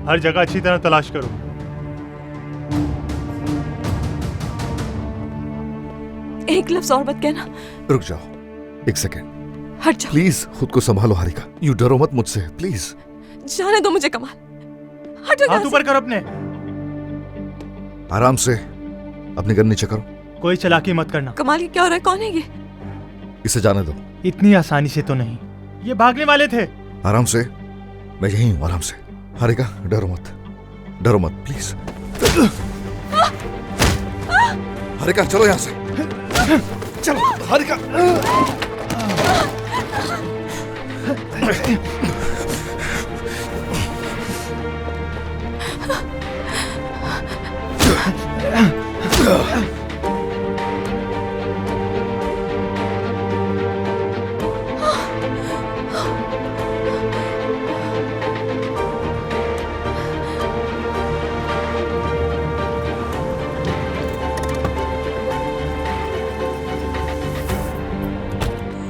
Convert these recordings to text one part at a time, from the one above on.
हर जगह अच्छी तरह तलाश करो। एक लफ्ज और मत कहना। रुक जाओ, एक सेकेंड हट जाओ। प्लीज। खुद को संभालो हारिका, यू डरो मत मुझसे प्लीज। जाने दो मुझे कमाल। हटो यहाँ हाथ ऊपर कर अपने। आराम से अपनी गन नीचे करो। कोई चालाकी मत करना। कमाल ये क्या हो रहा है? कौन है ये? इसे जाने दो। इतनी आसानी से तो नहीं, ये भागने वाले थे। आराम से, मैं यही हूं, आराम से। हारिका डरो मत, डरो मत प्लीज। हारिका चलो यहां से, चलो हारिका।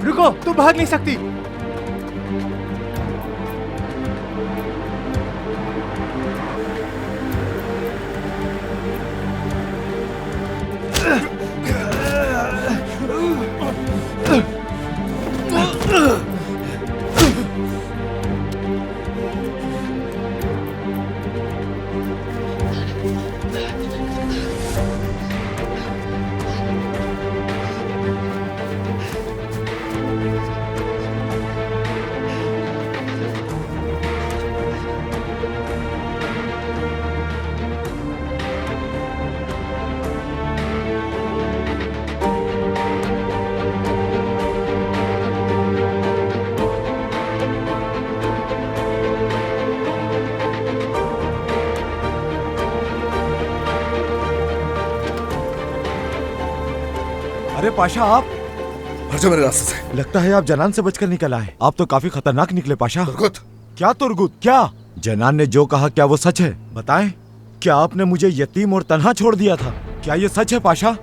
रुको, तू भाग नहीं सकती। अरे पाशा, आप हट जाओ मेरे रास्ते से। लगता है आप जनान से बचकर निकल आए। आप तो काफी खतरनाक निकले पाशा। तुर्गुत, क्या तुर्गुत? क्या जनान ने जो कहा क्या वो सच है? बताएं, क्या आपने मुझे यतीम और तन्हा छोड़ दिया था? क्या ये सच है पाशा?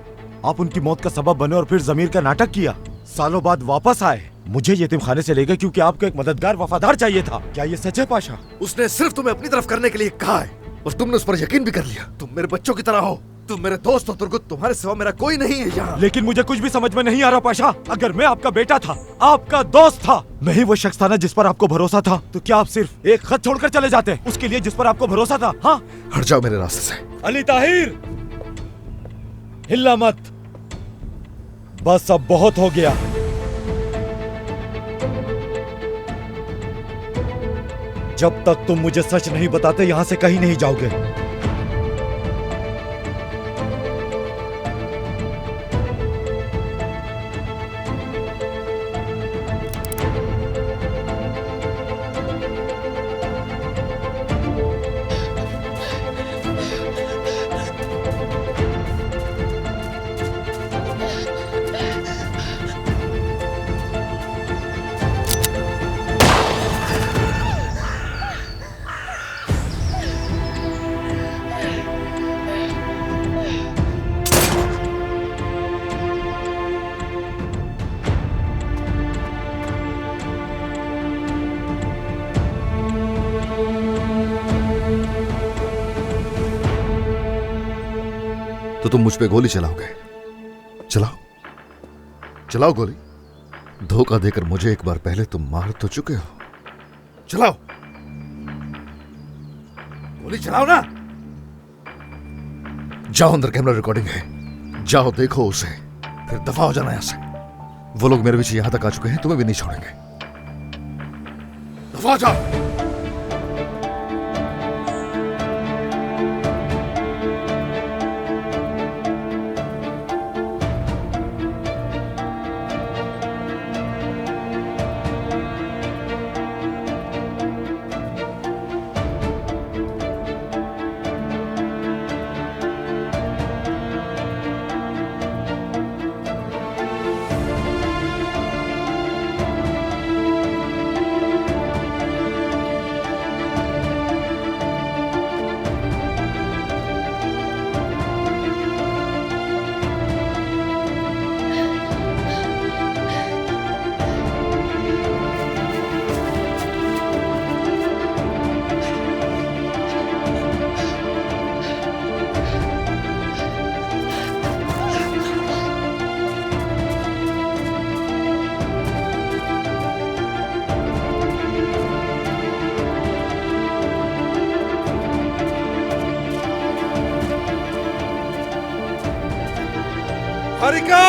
आप उनकी मौत का सबब बने और फिर जमीर का नाटक किया, सालों बाद वापस आए, मुझे यतीम खाने से ले गए क्योंकि आपको एक मददगार वफादार चाहिए था। क्या ये सच है पाशा? उसने सिर्फ तुम्हें अपनी तरफ करने के लिए कहा है और तुमने उस पर यकीन भी कर लिया। तुम मेरे बच्चों की तरह हो, तुम मेरे दोस्त हो तुर्गुत। तुम्हारे सिवा मेरा कोई नहीं है यहाँ। लेकिन मुझे कुछ भी समझ में नहीं आ रहा पाशा। अगर मैं आपका बेटा था, आपका दोस्त था, मैं ही वो शख्स था ना जिस पर आपको भरोसा था, तो क्या आप सिर्फ एक खत छोड़कर चले जाते उसके लिए जिस पर आपको भरोसा था? हाँ, हट जाओ मेरे रास्ते से। अली ताहिर, हिल्ला मत। बस अब बहुत हो गया। जब तक तुम मुझे सच नहीं बताते यहां से कहीं नहीं जाओगे। तो तुम मुझ पे गोली चलाओगे? चलाओ, चलाओ गोली। धोखा देकर मुझे एक बार पहले तुम मार तो चुके हो। चलाओ गोली, चलाओ ना। जाओ, अंदर कैमरा रिकॉर्डिंग है, जाओ देखो उसे, फिर दफा हो जाना यहां से। वो लोग मेरे पीछे यहां तक आ चुके हैं, तुम्हें भी नहीं छोड़ेंगे। दफा हो जाओ। हारिका!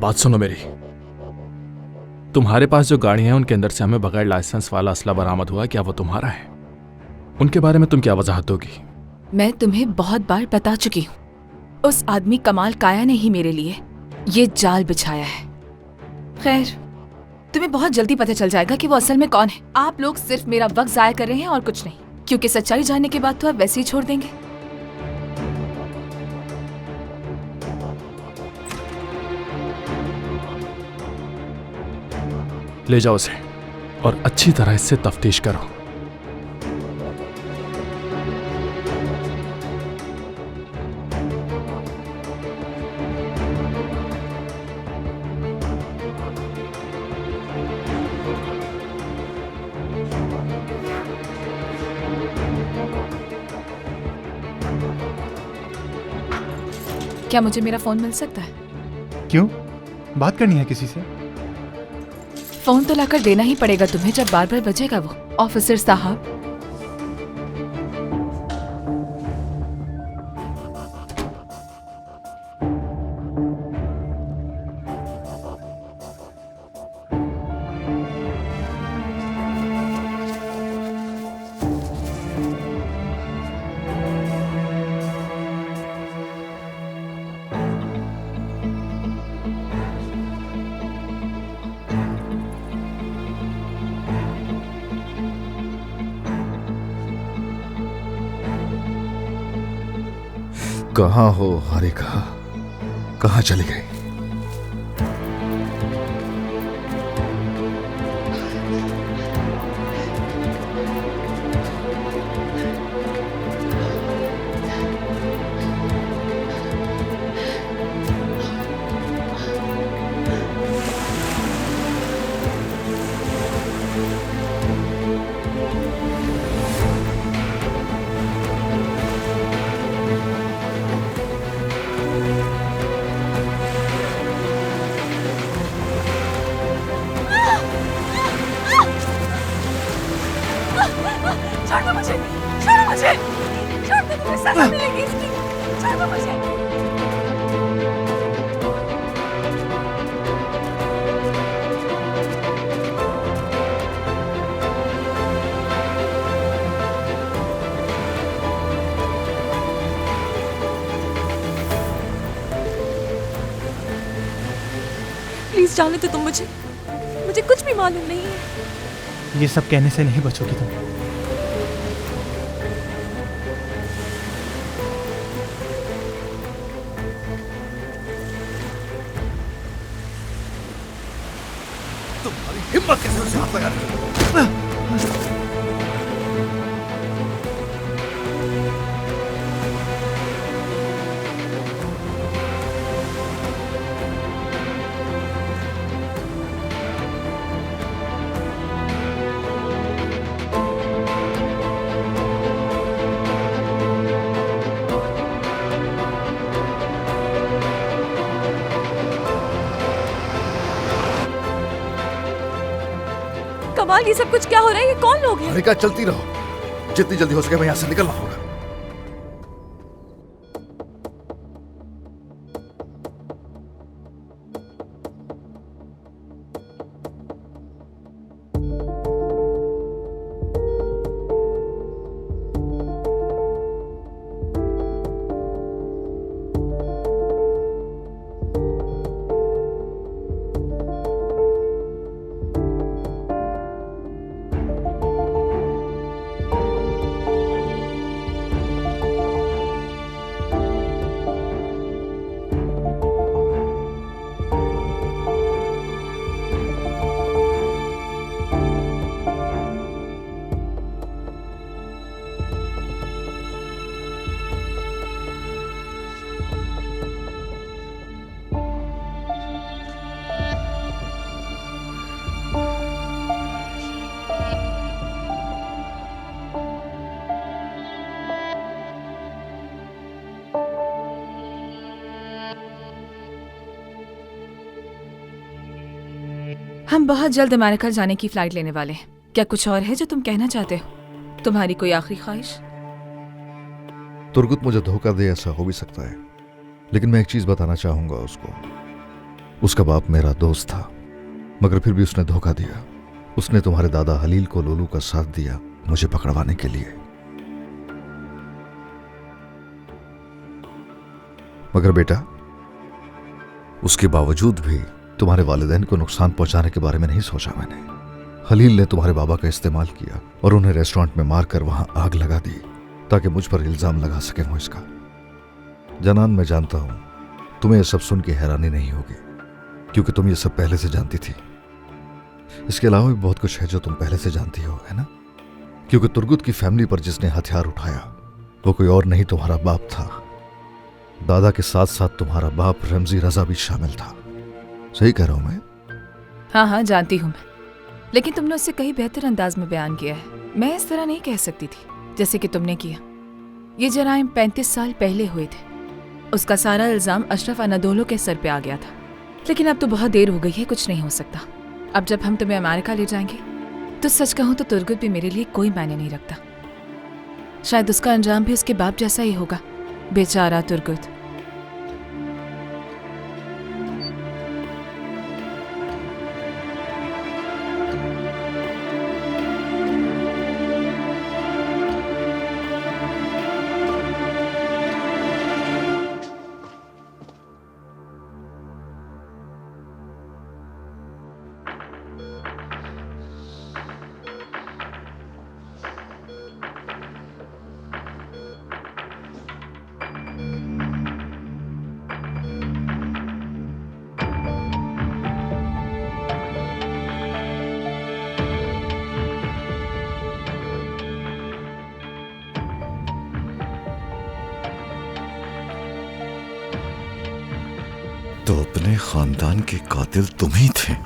बात सुनो मेरी। तुम्हारे पास जो गाड़ी है उनके अंदर से हमें बगैर लाइसेंस वाला असला बरामद हुआ। क्या वो तुम्हारा है? उनके बारे में तुम क्या वजाहत दोगी? मैं तुम्हें बहुत बार बता चुकी हूँ, उस आदमी कमाल काया ने ही मेरे लिए ये जाल बिछाया है। खैर, तुम्हें बहुत जल्दी पता चल जाएगा कि वो असल में कौन है। आप लोग सिर्फ मेरा वक्त जाया कर रहे हैं और कुछ नहीं, क्योंकि सच्चाई जानने के बाद तो आप वैसे ही छोड़ देंगे। ले जाओ उसे और अच्छी तरह इससे तफ्तीश करो। क्या मुझे मेरा फोन मिल सकता है? क्यों? बात करनी है किसी से? फोन तो लाकर देना ही पड़ेगा तुम्हें जब बार बार बजेगा वो। ऑफिसर साहब, कहाँ हो हारिका? कहाँ चली गई? छोड़ दो मुझे, छोड़ो मुझे, छोड़ दो, मुझे सजा मिलेगी इसकी, छोड़ दो मुझे। प्लीज जाने दो तुम मुझे, मुझे कुछ भी मालूम नहीं है। ये सब कहने से नहीं बचोगी तुम। तुम्हारी हिम्मत कैसे उसे हाथ लगा रही? कमाल, ये सब कुछ क्या हो रहा है? ये कौन लोग हैं? हारिका, चलती रहो। जितनी जल्दी हो सके मैं यहाँ से निकलना होगा। हम बहुत जल्द अमेरिका जाने की फ्लाइट लेने वाले हैं। क्या कुछ और है जो तुम कहना चाहते हो? तुम्हारी कोई आखिरी ख्वाहिश? तुर्गुत मुझे धोखा दे ऐसा हो भी सकता है, लेकिन मैं एक चीज बताना चाहूंगा उसको। उसका बाप मेरा दोस्त था, मगर फिर भी उसने धोखा दिया। उसने तुम्हारे दादा हलील को लोलू का साथ दिया मुझे पकड़वाने के लिए। मगर बेटा, उसके बावजूद भी तुम्हारे वालिदैन को नुकसान पहुंचाने के बारे में नहीं सोचा मैंने। हलील ने तुम्हारे बाबा का इस्तेमाल किया और उन्हें रेस्टोरेंट में मारकर वहां आग लगा दी ताकि मुझ पर इल्जाम लगा सके वो इसका। जनान, मैं जानता हूं तुम्हें यह सब सुन के हैरानी नहीं होगी, क्योंकि तुम ये सब पहले से जानती थी। इसके अलावा भी बहुत कुछ है जो तुम पहले से जानती हो, है ना? क्योंकि तुर्गुत की फैमिली पर जिसने हथियार उठाया वो कोई और नहीं, तुम्हारा बाप था। दादा के साथ साथ तुम्हारा बाप रमजी रजा भी शामिल था। सही कह रहा हूं मैं? हाँ हाँ, जानती हूँ मैं, लेकिन तुमने उससे कहीं बेहतर अंदाज में बयान किया है। मैं इस तरह नहीं कह सकती थी जैसे कि तुमने किया। ये जराइम 35 साल पहले हुए थे। उसका सारा इल्जाम अशरफ अनादोलो के सर पे आ गया था। लेकिन अब तो बहुत देर हो गई है, कुछ नहीं हो सकता। अब जब हम तुम्हें अमेरिका ले जाएंगे तो सच कहूँ तो तुर्गुत भी मेरे लिए कोई मायने नहीं रखता। शायद उसका अंजाम भी उसके बाप जैसा ही होगा। बेचारा तुर्गुत। तो अपने खानदान के कातिल तुम ही थे।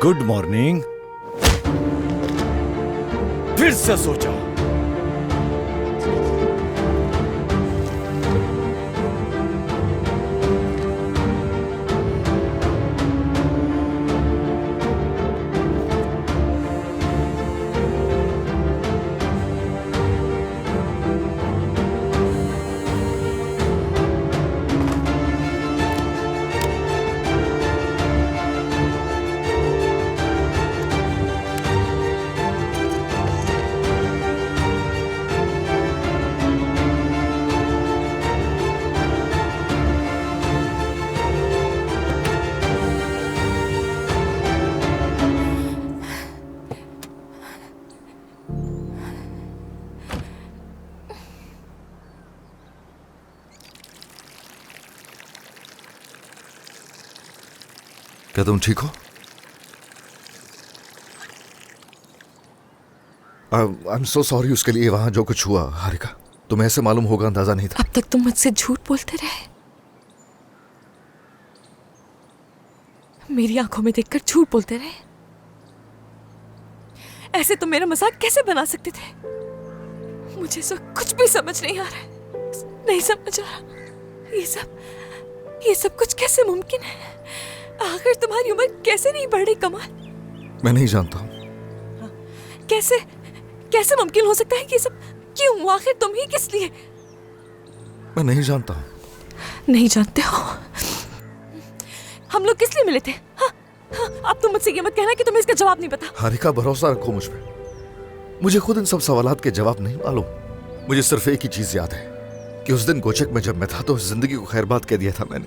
Good morning. फिर से सोचा क्या तुम ठीक हो? आई एम सो सॉरी उसके लिए वहां जो कुछ हुआ। हारिका, तुम्हें ऐसे मालूम होगा, अंदाजा नहीं था। अब तक तुम मुझसे झूठ बोलते रहे, मेरी आंखों में देखकर झूठ बोलते रहे। ऐसे तुम मेरा मजाक कैसे बना सकते थे? मुझे सब कुछ भी समझ नहीं आ रहा है, नहीं समझ आ रहा। ये सब कुछ कैसे मुमकिन है? आखिर तुम्हारी उम्र कैसे नहीं बढ़ रही कमाल? मैं नहीं जानता हूं। कैसे मुमकिन हो सकता है कि ये सब? क्यों? आखिर तुम ही किस लिए? मैं नहीं जानता हूँ। नहीं जानते हो? हम लोग किस लिए मिले थे? हाँ? हाँ, अब तुम मुझसे ये मत कहना कि तुम्हें इसका जवाब नहीं पता। हारिका, भरोसा रखो मुझ पे। मुझे खुद इन सब सवालात के जवाब नहीं मालूम। मुझे सिर्फ एक ही चीज याद है कि उस दिन गोचक में जब मैं था तो जिंदगी को खैरबाद कह दिया था मैंने।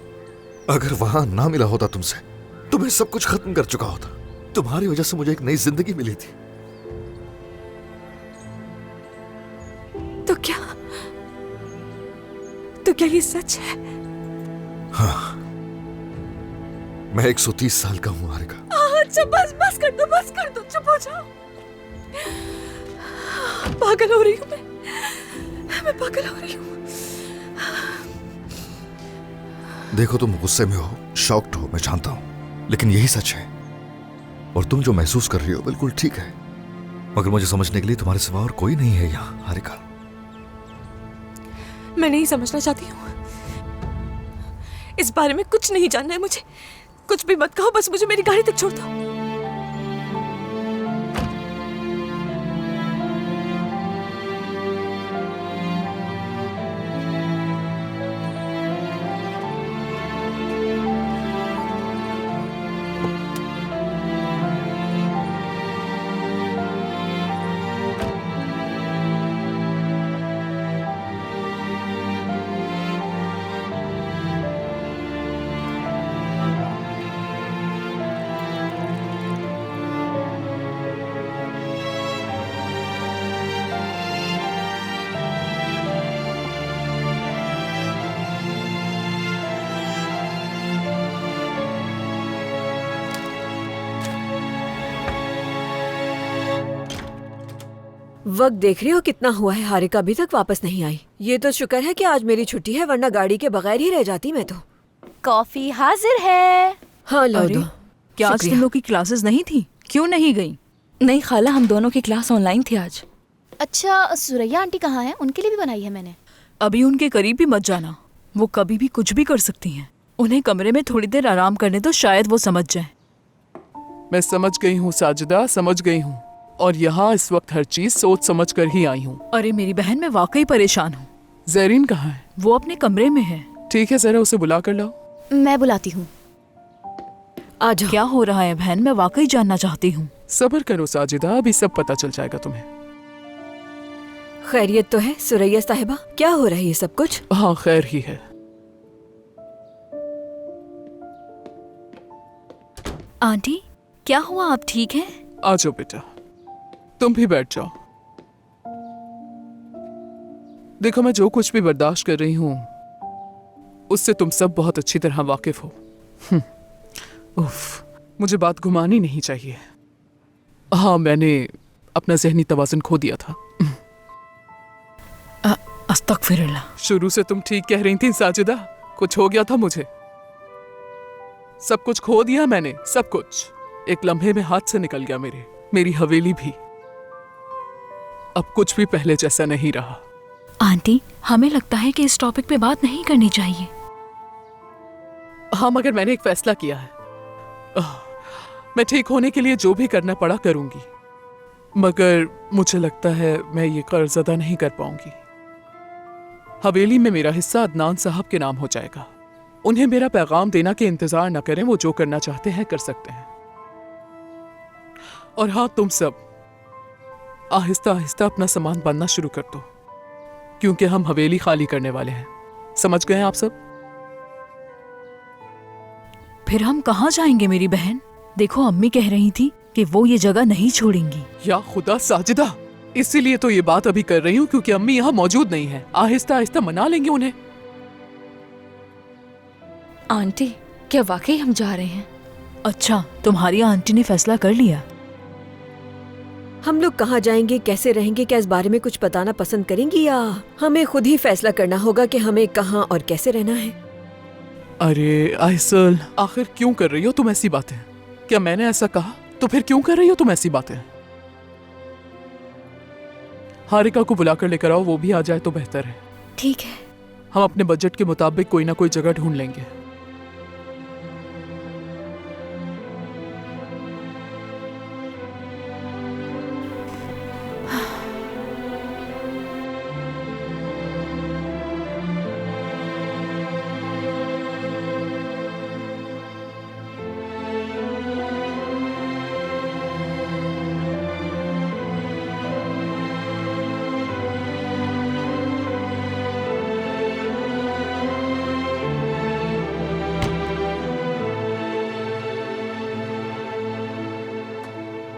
अगर वहां ना मिला होता तुमसे तो मैं सब कुछ खत्म कर चुका होता। तुम्हारी वजह से मुझे एक नई जिंदगी मिली थी। तो क्या ये सच है? हाँ, मैं 130 साल का हूँ हारिका। अच्छा बस कर दो, चुप हो जाओ। पागल हो रही हूँ मैं पागल हो रही हूँ। देखो, तुम गुस्से में हो, शॉक्ड हो, मैं जानता हूं, लेकिन यही सच है। और तुम जो महसूस कर रही हो बिल्कुल ठीक है, मगर मुझे समझने के लिए तुम्हारे सिवा और कोई नहीं है यहाँ हारिका। मैं नहीं समझना चाहती हूँ। इस बारे में कुछ नहीं जानना है मुझे। कुछ भी मत कहो, बस मुझे मेरी गाड़ी तक छोड़ दो। वक्त देख रही हो कितना हुआ है, हारिका अभी तक वापस नहीं आई। ये तो शुक्र है कि आज मेरी छुट्टी है, वरना गाड़ी के बगैर ही रह जाती मैं तो। कॉफी हाजिर है। हाँ लो दो। क्या आज तुम लोग की क्लासेस नहीं थी? क्यों नहीं गई? नहीं खाला, हम दोनों की क्लास ऑनलाइन थी आज। अच्छा, सुरैया आंटी कहाँ हैं? उनके लिए भी बनाई है मैंने। अभी उनके करीब भी मत जाना, वो कभी भी कुछ भी कर सकती हैं। उन्हें कमरे में थोड़ी देर आराम करने दो, शायद वो समझ जाए। मैं समझ गई हूँ साजिदा, समझ गई हूँ, और यहाँ इस वक्त हर चीज सोच समझ कर ही आई हूँ। अरे मेरी बहन, मैं वाकई परेशान हूँ। जैरीन कहाँ है? वो अपने कमरे में है। ठीक है, जरा उसे बुला कर लाओ। मैं बुलाती हूँ। आ जाओ। क्या हो रहा है बहन? मैं वाकई जानना चाहती हूँ। सब्र करो साजिदा, अभी सब पता चल जाएगा तुम्हें। खैरियत तो है सुरैया साहिबा? क्या हो रहा है ये सब कुछ? हाँ, खैर ही है। आंटी क्या हुआ, आप ठीक हैं? आ जाओ बेटा, तुम भी बैठ जाओ। देखो, मैं जो कुछ भी बर्दाश्त कर रही हूँ उससे तुम सब बहुत अच्छी तरह वाकिफ हो। उफ, मुझे बात घुमानी नहीं चाहिए। हाँ, मैंने अपना ज़हनी तवाज़ुन खो दिया था। अस्तगफिरुल्लाह। शुरू से तुम ठीक कह रही थी साजिदा, कुछ हो गया था मुझे। सब कुछ खो दिया मैंने, सब कुछ एक लम्हे में हाथ से निकल गया मेरी हवेली भी। अब कुछ भी पहले जैसा नहीं रहा। आंटी, हमें लगता है कि इस टॉपिक पे बात नहीं करनी चाहिए। हाँ, मगर मैंने एक फैसला किया है। मैं ठीक होने के लिए जो भी करना पड़ा करूंगी, मगर मुझे लगता है मैं ये कर्ज अदा नहीं कर पाऊंगी। हवेली में मेरा हिस्सा अदनान साहब के नाम हो जाएगा। उन्हें मेरा पैगाम देना कि इंतजार न करें, वो जो करना चाहते हैं कर सकते हैं। और हाँ, तुम सब आहिस्ता आहिस्ता अपना सामान बांधना शुरू कर दो, क्योंकि हम हवेली खाली करने वाले हैं। समझ गए आप सब? फिर हम कहाँ जाएंगे मेरी बहन? देखो, अम्मी कह रही थी कि वो ये जगह नहीं छोड़ेंगी। या खुदा साजिदा, इसीलिए तो ये बात अभी कर रही हूँ, क्योंकि अम्मी यहाँ मौजूद नहीं है। आहिस्ता आहिस्ता मना लेंगे उन्हें। आंटी, क्या वाकई हम जा रहे हैं? अच्छा, तुम्हारी आंटी ने फैसला कर लिया? हम लोग कहाँ जाएंगे, कैसे रहेंगे, क्या इस बारे में कुछ बताना पसंद करेंगी या हमें खुद ही फैसला करना होगा कि हमें कहाँ और कैसे रहना है? अरे आइसल, आखिर क्यों कर रही हो तुम ऐसी बातें? क्या मैंने ऐसा कहा? तो फिर क्यों कर रही हो तुम ऐसी बातें? हारिका को बुलाकर लेकर आओ, वो भी आ जाए तो बेहतर है। ठीक है। हम अपने बजट के मुताबिक कोई ना कोई जगह ढूंढ लेंगे।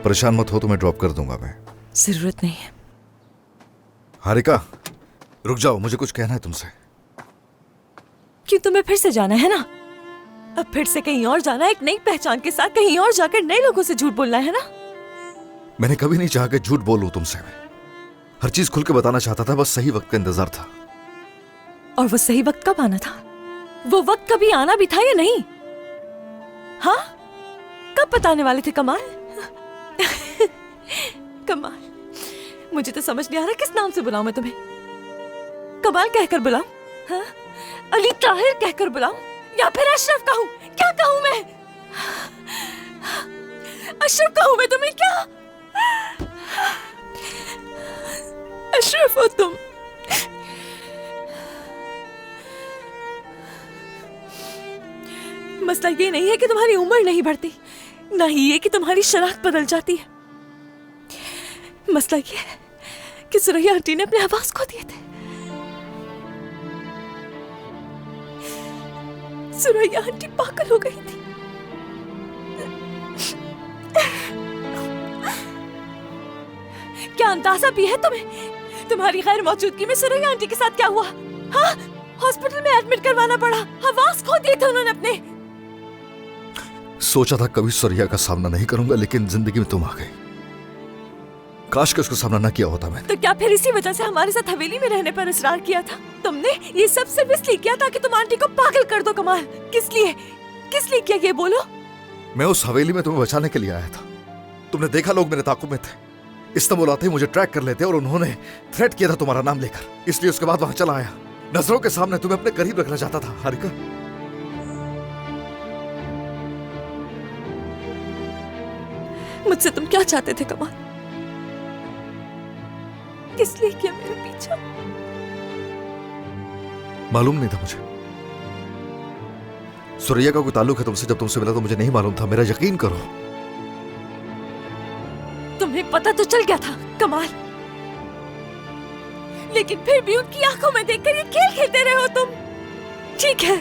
परेशान मत हो, तुम्हें ड्रॉप कर दूंगा मैं। जरूरत नहीं है। हारिका रुक जाओ, मुझे कुछ कहना है तुमसे। क्यों, तुम्हें फिर से जाना है ना? अब फिर से कहीं और जाना है, एक नई पहचान के साथ कहीं और जाकर नए लोगों से झूठ बोलना है ना? मैंने कभी नहीं चाहा कि झूठ बोलूं तुमसे। मैं हर चीज खुल के बताना चाहता था, बस सही वक्त का इंतजार था। और वो सही वक्त कब आना था? वो वक्त कभी आना भी था या नहीं? हाँ, कब बताने वाले थे कमाल? कमाल, मुझे तो समझ नहीं आ रहा किस नाम से बुलाऊं मैं तुम्हें। कमाल कहकर बुलाऊं? हाँ? अली ताहिर कहकर बुलाऊं या फिर अशरफ कहूं? क्या कहूं मैं? अशरफ कहूं मैं तुम्हें क्या? अशरफ हो तुम। मसला ये नहीं है कि तुम्हारी उम्र नहीं बढ़ती, ना ही ये कि तुम्हारी शनाख्त बदल जाती है। मसला ये है कि सुरैया आंटी ने अपने आवाज खो दिए थे। सुरैया आंटी पागल हो गई थी। क्या अंदाजा भी है तुम्हें? तुम्हारी गैर मौजूदगी में सुरैया आंटी के साथ क्या हुआ? हाँ, हॉस्पिटल में एडमिट करवाना पड़ा, आवाज खो दिए थे उन्होंने अपने। सोचा था कभी सुरैया का सामना नहीं करूंगा, लेकिन जिंदगी में तुम आ गई। काश के उसका सामना न किया होता मैंने। तो क्या फिर इसी वजह से हमारे साथ हवेली में रहने पर इसरार किया था? तुमने ये सब सिर्फ इसलिए किया ताकि तुम आंटी को पागल कर दो। कमाल, किस लिए किया ये बोलो? मैं उस हवेली में तुम्हें बचाने के लिए आया था। तुमने देखा लोग मेरे ताकुब में थे, इस्तेमाल आते ही मुझे ट्रैक कर लेते और उन्होंने थ्रेट किया था तुम्हारा नाम लेकर, इसलिए उसके बाद वहां चला आया। नजरों के सामने तुम्हें अपने करीब रखना चाहता था। हारिका, मुझसे तुम क्या चाहते थे कमाल? किस लिए किया मेरा पीछा? मालूम नहीं था मुझे। सुरैया का कोई ताल्लुक है तुमसे? जब तुमसे मिला तो मुझे नहीं मालूम था। मेरा यकीन करो। तुम्हें पता तो चल गया था कमाल, लेकिन फिर भी उनकी आंखों में देखकर ये खेल खेलते रहे हो तुम। ठीक है,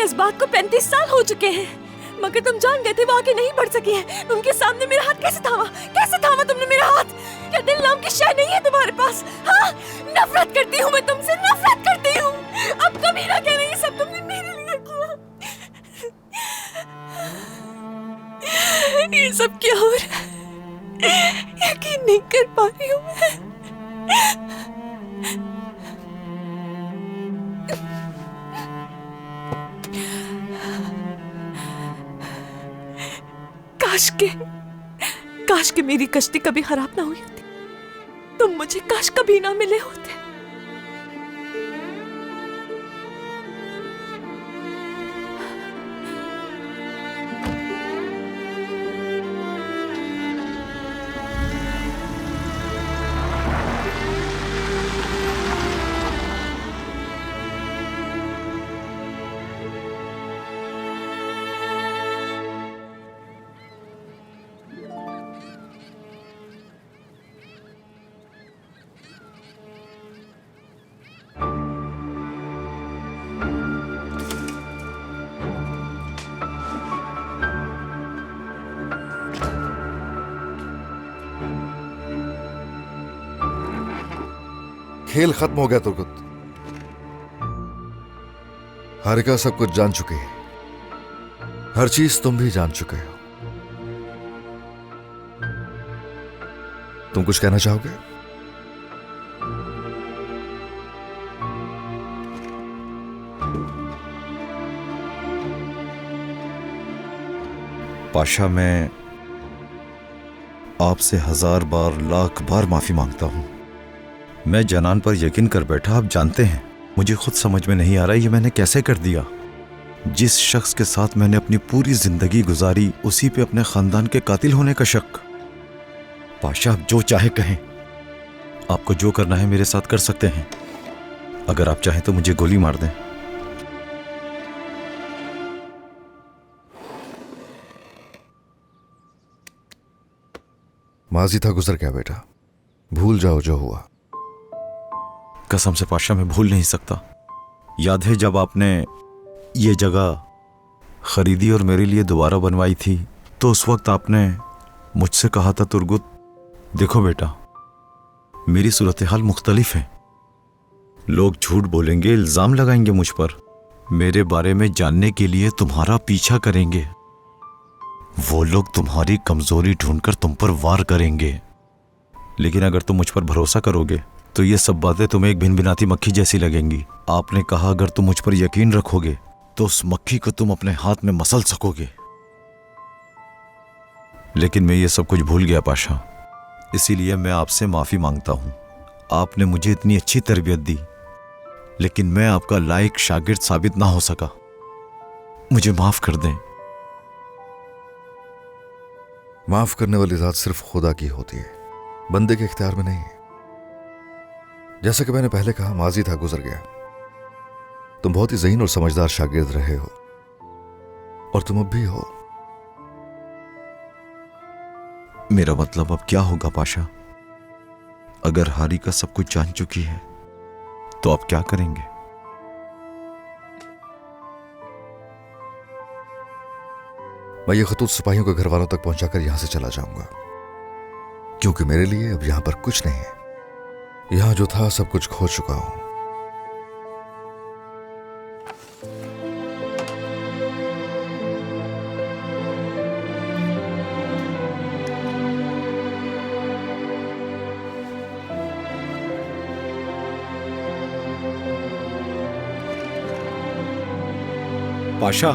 इस बात को 35 साल हो चुके हैं, मगर तुम जान गए थे वो आगे नहीं बढ़ सकी है। उनके सामने मेरा हाथ कैसे थामा तुमने मेरा हाथ? क्या दिल नाम की शय नहीं है तुम्हारे पास? हाँ, नफरत करती हूँ मैं तुमसे, नफरत करती हूँ। अब कभी ना कहना ये सब तुमने मेरे लिए किया। ये सब क्या हो रहा है? यकीन नहीं कर पा रही हूँ मैं। काश के मेरी कश्ती कभी खराब ना हुई होती, तुम मुझे काश कभी ना मिले होते। खेल खत्म हो गया तुर्कुत। हारिका सब कुछ जान चुकी है, हर चीज तुम भी जान चुके हो। तुम कुछ कहना चाहोगे? पाशा, मैं आपसे 1000 बार लाख बार माफी मांगता हूं। मैं जनान पर यकीन कर बैठा। आप जानते हैं, मुझे खुद समझ में नहीं आ रहा ये मैंने कैसे कर दिया। जिस शख्स के साथ मैंने अपनी पूरी जिंदगी गुजारी, उसी पे अपने खानदान के कातिल होने का शक। पाशा, आप जो चाहे कहें, आपको जो करना है मेरे साथ कर सकते हैं। अगर आप चाहें तो मुझे गोली मार दें। माजी था, गुजर गया बेटा, भूल जाओ जो हुआ। कसम से पाशा, मैं भूल नहीं सकता। याद है जब आपने ये जगह खरीदी और मेरे लिए दोबारा बनवाई थी, तो उस वक्त आपने मुझसे कहा था तुर्गुत, देखो बेटा, मेरी सूरत हाल मुख्तलिफ है। लोग झूठ बोलेंगे, इल्जाम लगाएंगे मुझ पर, मेरे बारे में जानने के लिए तुम्हारा पीछा करेंगे। वो लोग तुम्हारी कमजोरी ढूंढकर तुम पर वार करेंगे। लेकिन अगर तुम मुझ पर भरोसा करोगे तो ये सब बातें तुम्हें एक भिनभिनाती मक्खी जैसी लगेंगी। आपने कहा अगर तुम मुझ पर यकीन रखोगे तो उस मक्खी को तुम अपने हाथ में मसल सकोगे। लेकिन मैं ये सब कुछ भूल गया पाशा, इसीलिए मैं आपसे माफी मांगता हूं। आपने मुझे इतनी अच्छी तरबियत दी, लेकिन मैं आपका लायक शागिर्द साबित ना हो सका। मुझे माफ कर दें। माफ करने वाली जात सिर्फ खुदा की होती है, बंदे के इख्तियार में नहीं। जैसा कि मैंने पहले कहा, माजी था, गुजर गया। तुम बहुत ही ज़हीन और समझदार शागिर्द रहे हो, और तुम अब भी हो। मेरा मतलब अब क्या होगा पाशा? अगर हारिका सब कुछ जान चुकी है तो आप क्या करेंगे? मैं ये खतूत सिपाहियों के घर वालों तक पहुंचाकर यहां से चला जाऊंगा, क्योंकि मेरे लिए अब यहां पर कुछ नहीं है। यहां जो था सब कुछ खो चुका हूं। पाशा,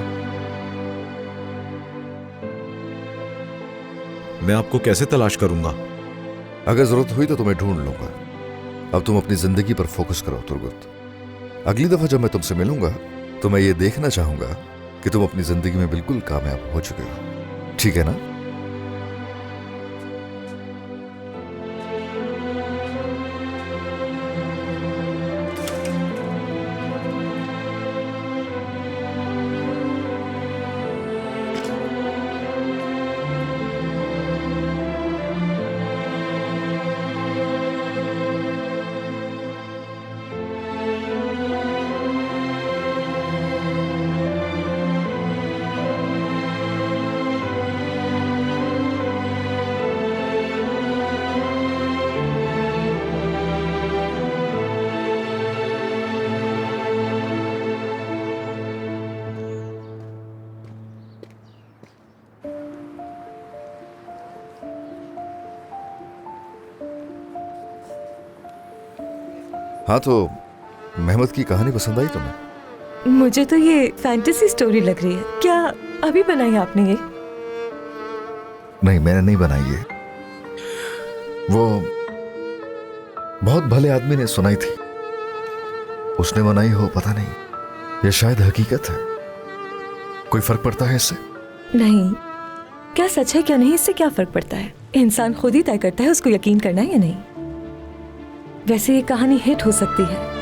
मैं आपको कैसे तलाश करूंगा? अगर जरूरत हुई तो तुम्हें ढूंढ लूंगा। अब तुम अपनी जिंदगी पर फोकस करो तुर्गुत। अगली दफा जब मैं तुमसे मिलूंगा तो मैं ये देखना चाहूंगा कि तुम अपनी जिंदगी में बिल्कुल कामयाब हो चुके हो। ठीक है ना? हाँ, तो मेहमद की कहानी पसंद आई तुम्हें? मुझे तो ये फैंटेसी स्टोरी लग रही है। क्या अभी बनाई आपने ये? नहीं, मैंने नहीं बनाई ये। वो बहुत भले आदमी ने सुनाई थी, उसने बनाई हो पता नहीं। ये शायद हकीकत है। कोई फर्क पड़ता है इससे? नहीं, क्या सच है क्या नहीं, इससे क्या फर्क पड़ता है? इंसान खुद ही तय करता है उसको यकीन करना है या नहीं। वैसे ये कहानी हिट हो सकती है।